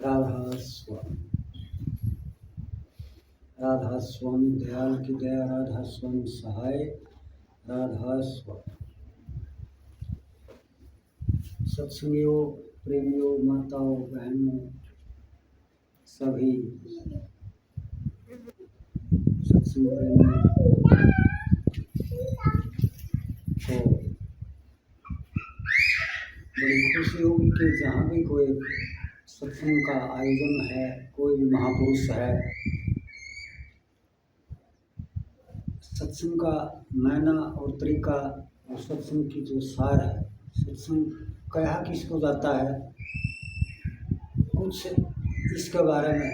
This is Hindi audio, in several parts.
राधा स्वामी, राधा स्वामी दयाल की दया, राधा स्वामी सहाय, राधा स्वामी। सत्संगियों, प्रेमियों, माताओं, बहनों, सभी सत्संग प्रेमी को बड़ी खुशी होगी कि जहाँ भी कोई सत्संग का आयोजन है, कोई भी महापुरुष है, सत्संग का मायना और तरीका और सत्संग की जो सार है, सत्संग कहा किसको जाता है, कुछ इसके बारे में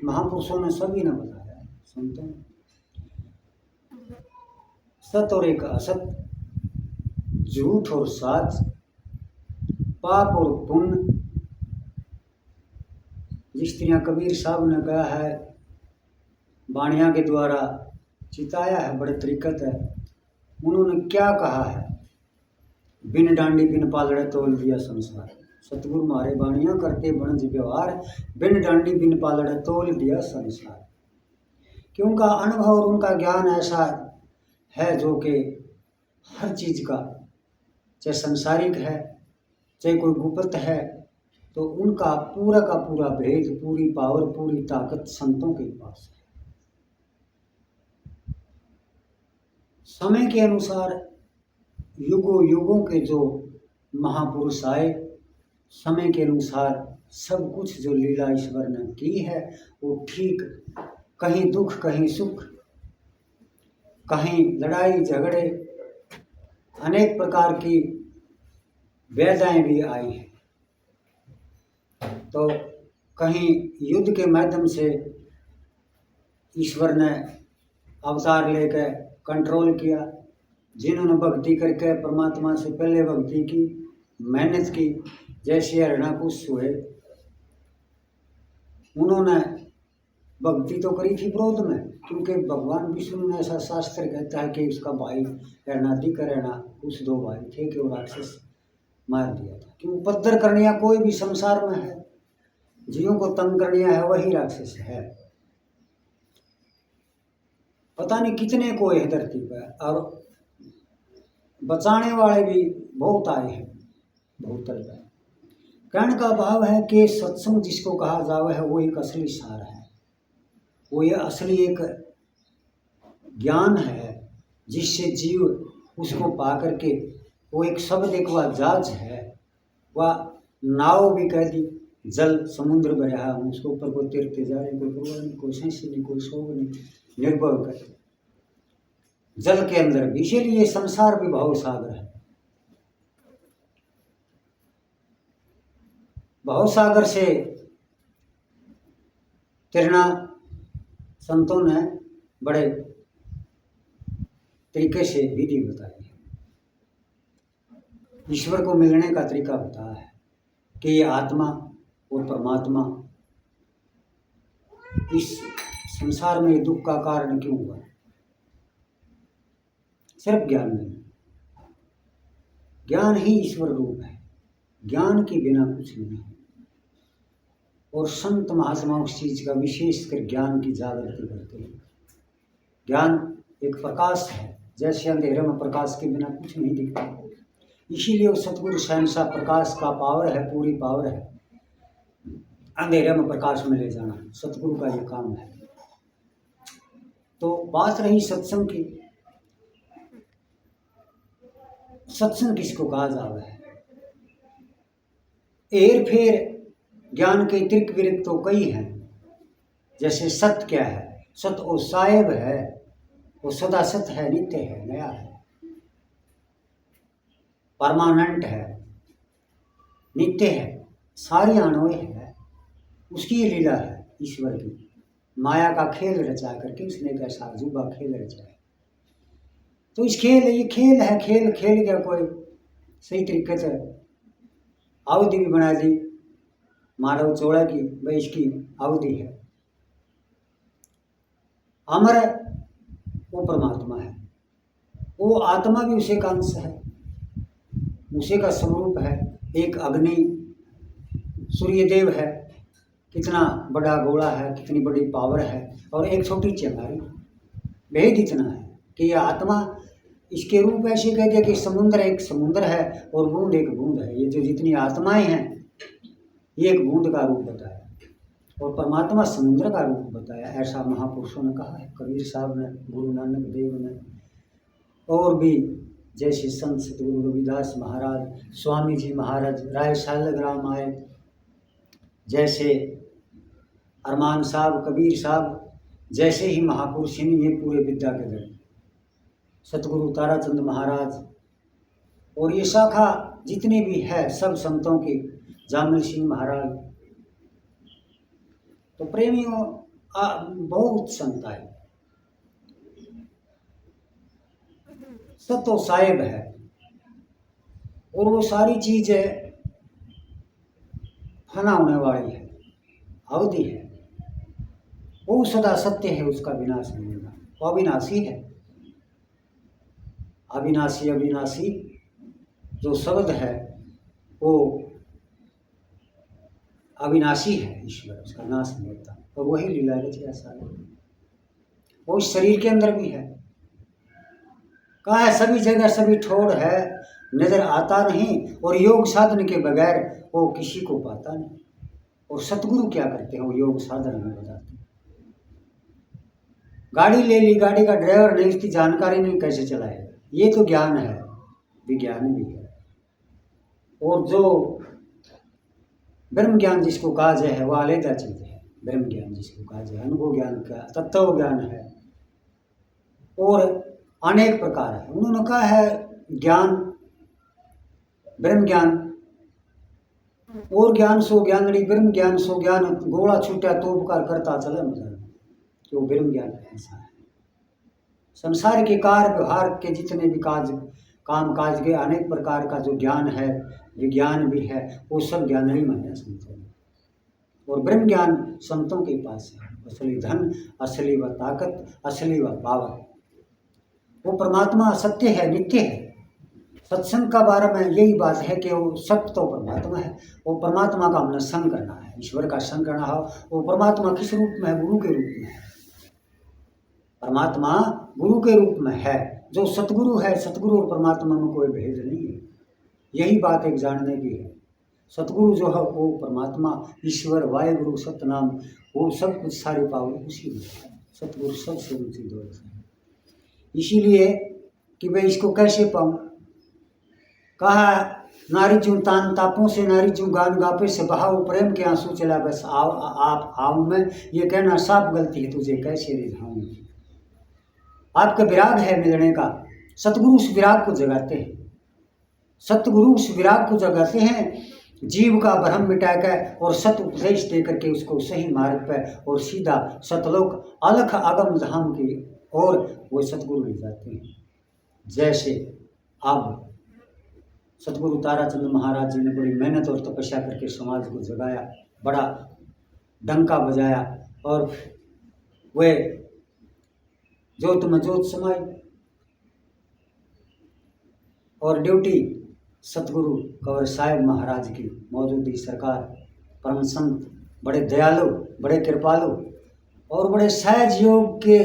महापुरुषों ने सभी ने बताया, संतों ने। सत और एक असत, झूठ और सच, पाप और पुण्य, जिस तरह कबीर साहब ने कहा है, वाणिया के द्वारा चिताया है, बड़े तरीकत है। उन्होंने क्या कहा है, बिन डांडी बिन पालड़े तोल दिया संसार। सतगुरु मारे वाणिया करते बनज व्यवहार, बिन डांडी बिन पालड़े तोल दिया संसार। कि उनका अनुभव और उनका ज्ञान ऐसा है जो कि हर चीज़ का, चाहे संसारिक है चाहे कोई गुप्त है, तो उनका पूरा का पूरा भेद, पूरी पावर, पूरी ताकत संतों के पास है। समय के अनुसार युगों युगों के जो महापुरुष आए, समय के अनुसार सब कुछ जो लीला ईश्वर ने की है वो ठीक, कहीं दुख कहीं सुख, कहीं लड़ाई झगड़े, अनेक प्रकार की वेदाएं भी आई हैं। तो कहीं युद्ध के माध्यम से ईश्वर ने अवतार लेकर कंट्रोल किया। जिन्होंने भक्ति करके परमात्मा से पहले भक्ति की, मेहनत की, जैसे हिरण्याकुश हुए, उन्होंने भक्ति तो करी थी क्रोध में, क्योंकि भगवान विष्णु ने ऐसा शास्त्र कहता है कि उसका भाई हिरण्यादिक हिरण्याकुश दो भाई थे कि वो राक्षस मार दिया था। कि उपद्रव करनिया कोई भी संसार में है, जीवों को तंग करनिया है, वही राक्षस है। पता नहीं कितने कोई है धरती पर, और बचाने वाले भी बहुत आए हैं, बहुत तरह। कहने का भाव है कि सत्संग जिसको कहा जावे है वो एक असली सार है, वो ये असली एक ज्ञान है जिससे जीव उसको पा करके, वो एक शब्द एक वह जहाज है, वह नाव भी कह दी, जल समुद्र भरा, हम उसके ऊपर कोई तैरते जा रहे, कोई परवाह नहीं, कोई सेंसी नहीं, कोई शोभ नहीं, निर्भर करते जल के अंदर भी। इसीलिए संसार भी भाव सागर है। भाव सागर से तैरना संतों ने बड़े तरीके से विधि बताई है। ईश्वर को मिलने का तरीका बताया है कि ये आत्मा और परमात्मा इस संसार में दुख का कारण क्यों हुआ। सिर्फ ज्ञान नहीं, ज्ञान ही ईश्वर रूप है, ज्ञान के बिना कुछ नहीं है। और संत महात्मा उस चीज का विशेष कर ज्ञान की जागृति करते हैं। ज्ञान एक प्रकाश है, जैसे अंधेरे में प्रकाश के बिना कुछ नहीं दिखता, इसीलिए वो सतगुरु शहंशाह प्रकाश का पावर है, पूरी पावर है अंधेरे में प्रकाश में ले जाना, सतगुरु का ये काम है। तो बात रही सत्संग की, सत्संग किसको कहा जाता है। एर फेर ज्ञान के तिरक विरक तो कई हैं। जैसे सत्य क्या है, सत्य वो साहेब है, वो सदा सत्य है, नित्य है, नया है, परमानेंट है, नित्य है, सारी अनवय है। उसकी ये लीला है ईश्वर की, माया का खेल रचा करके उसने एक ऐसा अजूबा खेल रचा है। तो इस खेल, ये खेल है, खेल खेल क्या कोई सही तरीके से अवधि भी बना दी मानव चौड़ा की, भाई इसकी अवधि है। अमर वो परमात्मा है, वो आत्मा भी उसी का अंश है, उसी का स्वरूप है। एक अग्नि सूर्यदेव है, कितना बड़ा गोला है, कितनी बड़ी पावर है, और एक छोटी चिंगारी भेद इतना है कि यह आत्मा, इसके रूप ऐसे कह दिया कि समुद्र एक समुद्र है और बूंद एक बूंद है। ये जो जितनी आत्माएं हैं ये एक बूंद का रूप बताया, और परमात्मा समुद्र का रूप बताया। ऐसा महापुरुषों ने कहा है, कबीर साहब ने, गुरु नानक देव ने, और भी जैसे संत सतगुरु रविदास महाराज, स्वामी जी महाराज, राय शालग्राम आए, जैसे अरमान साहब, कबीर साहब जैसे ही महापुरुष हैं ये पूरे विद्या के दर, सतगुरु ताराचंद महाराज, और ये शाखा जितने भी है सब संतों की, जामिल सिंह महाराज। तो प्रेमियों बहुत संत आए, सब तो साहिब है, और वो सारी चीजें फना होने वाली है, अवधि है। वो सदा सत्य है, उसका विनाश नहीं होगा, वो अविनाशी है। अविनाशी अविनाशी जो शब्द है वो अविनाशी है, ईश्वर, उसका नाश नहीं होता। और वही लीला रची सारे, वो इस शरीर के अंदर भी है। कहा है सभी जगह सभी ठोर है, नजर आता नहीं, और योग साधन के बगैर वो किसी को पाता नहीं। और सतगुरु क्या करते हैं, वो योग साधन में बताते हैं। गाड़ी ले ली, गाड़ी का ड्राइवर नहीं, उसकी जानकारी नहीं, कैसे चलाएगा, ये तो ज्ञान है, विज्ञान भी है। और जो ब्रह्म ज्ञान जिसको कहा जाए है वह अलग चीज है। ब्रह्म ज्ञान जिसको कहा जाए, अनुभव ज्ञान का तत्व ज्ञान है, और अनेक प्रकार है। उन्होंने कहा है ज्ञान, ब्रह्म ज्ञान और ज्ञान सो ज्ञानड़ी, ब्रह्म ज्ञान सो ज्ञान, गोला छूटा तो उपकार करता चले मजा, जो ब्रह्म ज्ञान ऐसा है। संसार के कार्य व्यवहार के जितने भी काम काज के अनेक प्रकार का जो ज्ञान है, विज्ञान भी है, वो सब ज्ञान नहीं माना संतों ने। और ब्रह्म ज्ञान संतों के पास है, असली धन, असली व ताकत, असली व पावर। वो परमात्मा सत्य है, नित्य है। सत्संग का बारे में यही बात है कि वो सत्य तो परमात्मा है, वो परमात्मा का हमने संग करना है, ईश्वर का संग करना हो। वो परमात्मा किस रूप में है, गुरु के रूप में है। परमात्मा गुरु के रूप में है, जो सतगुरु है, सतगुरु और परमात्मा में कोई भेद नहीं है। यही बात एक जानने की है। सतगुरु जो है वो परमात्मा, ईश्वर, वायुगुरु, सतनाम, वो सब कुछ सारी पावर उसी में है। सतगुरु सबसे ऊंची दौड़ है। इसीलिए कि मैं इसको कैसे पाऊँ, कहा नारी चूं तान तापों से, नारी चूं गान गापे से, बहाओ प्रेम के आंसू चला बस आप आऊँ मैं, ये कहना साफ गलती है, तुझे कैसे रिझाऊं। आपका विराग है मिलने का, सतगुरु उस विराग को जगाते हैं। सतगुरु उस विराग को जगाते हैं, जीव का भ्रम मिटा कर और सत उपदेश दे करके उसको सही मार्ग पर और सीधा सतलोक अलख आगम धाम की और वो सतगुरु ले जाते हैं। जैसे अब सतगुरु ताराचंद महाराज जी ने बड़ी मेहनत और तपस्या करके समाज को जगाया, बड़ा डंका बजाया, और वे जोत में जोत समाई, और ड्यूटी सतगुरु कंवर साहिब महाराज की मौजूदी सरकार, परम संत, बड़े दयालु, बड़े कृपालु, और बड़े सहज योग के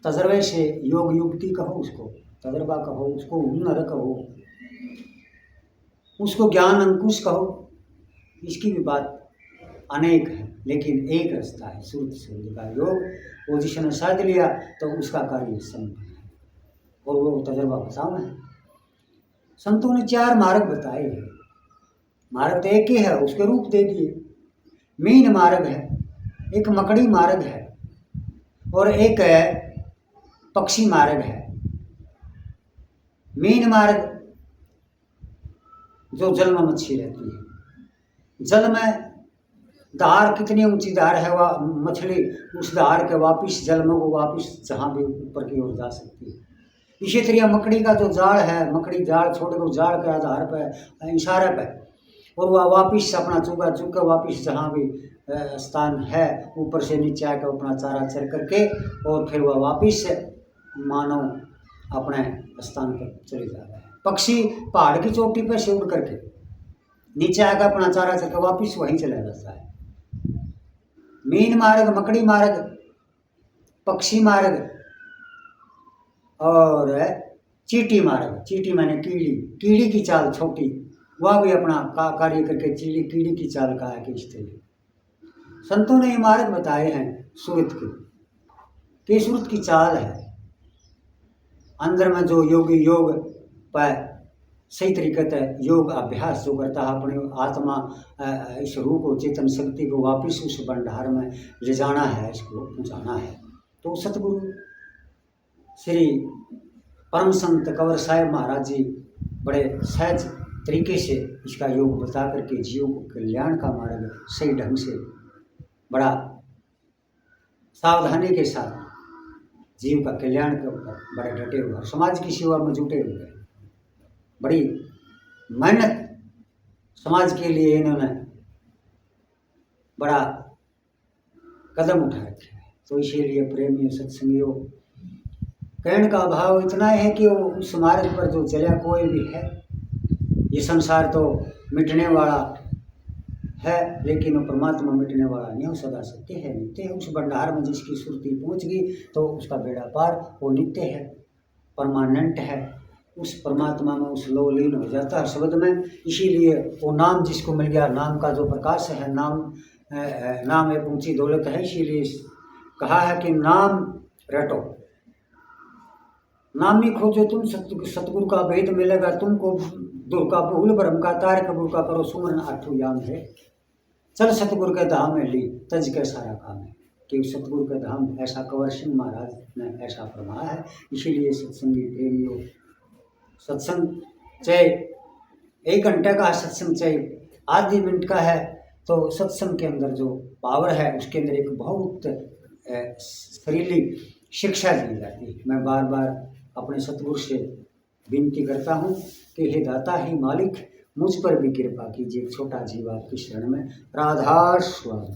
तजर्बे से, योग युक्ति कहो उसको, तजर्बा कहो उसको, हुनर कहो उसको, ज्ञान अंकुश कहो, इसकी भी बात अनेक है, लेकिन एक रास्ता है, सूर्य से का योग। वो जिसने साध लिया तो उसका कार्य संभव है, और वो तजर्बा बताओ है। संतों ने 4 मार्ग बताए हैं। मार्ग तो एक ही है, उसके रूप दे दिए। मीन मार्ग है, एक मकड़ी मार्ग है, और एक है पक्षी मार्ग है। मीन मार्ग जो जल में मच्छी रहती है, जल में धार कितनी ऊंची धार है, वह मछली उस धार के वापिस जल में वो वापिस जहाँ भी ऊपर की ओर जा सकती है। इसी तरह मकड़ी का जो जाल है, मकड़ी जाल छोड़कर जाल के आधार पर, इशारे पर, और वह वापिस अपना चूका चुग कर वापिस जहाँ भी स्थान है ऊपर से नीचे आकर अपना चारा चर करके, और फिर वह वापिस मानो अपने स्थान पर चले जा रहा है। पक्षी पहाड़ की चोटी पर से उड़ करके नीचे आकर अपना चारा चर कर वापिस वहीं चला जाता है। मीन मार्ग, मकड़ी मार्ग, पक्षी मार्ग और चींटी मार्ग। चींटी माने कीड़ी, कीड़ी की चाल छोटी, वह भी अपना कार्य करके कीड़ी की चाल का है कि स्त्री। संतों ने ये मार्ग बताए हैं सूरत के, कि सूरत की चाल है। अंदर में जो योगी योग पर सही तरीके से योग अभ्यास जो करता है, अपने आत्मा इस रूप को, चेतन शक्ति को वापस उस भंडार में ले जाना है, इसको पहुँचाना है। तो सतगुरु श्री परम संत कंवर साहिब महाराज जी बड़े सहज तरीके से इसका योग बता करके जीव को कल्याण का मार्ग सही ढंग से बड़ा सावधानी के साथ जीव का कल्याण के ऊपर बड़े डटे हुए, समाज की सेवा में जुटे हुए, बड़ी मेहनत समाज के लिए इन्होंने बड़ा कदम उठा रखे हैं। तो इसीलिए प्रेमियों, सत्संगियों, कहने का भाव इतना है कि वो उस मार्ग पर जो चला कोई भी है, ये संसार तो मिटने वाला है, लेकिन वो परमात्मा मिटने वाला नहीं, वो सदा सत्य है, नित्य है। उस भंडार में जिसकी सुरती पहुंच गई तो उसका बेड़ा पार, वो नित्य है, परमानेंट है, उस परमात्मा में उस लो लीन हो जाता है शब्द में। इसीलिए वो नाम जिसको मिल गया, नाम का जो प्रकाश है, नाम एक ऊंची दौलत है। इसीलिए कहा है कि नाम रटो, नाम ही खोजो तुम, सतगुरु का भेद मिलेगा तुमको, दूर का भूल भरम का तार कबूर का करो सुमरन आठों याम है। चल सतगुरु के धाम में ली तज के सारा काम है, कि सतगुरु के धाम ऐसा कंवर सिंह महाराज ने ऐसा फरमाया है। इसीलिए सत्संगी प्रेमियों, सत्संग चाहे 1 घंटे का सत्संग, चाहे आधी मिनट का है, तो सत्संग के अंदर जो पावर है उसके अंदर एक बहुत शरीली शिक्षा दी जाती है। मैं बार बार अपने सतगुरु से विनती करता हूँ कि हे दाता, ही मालिक, मुझ पर भी कृपा कीजिए, छोटा जीव आपकी शरण में। राधा स्वामी।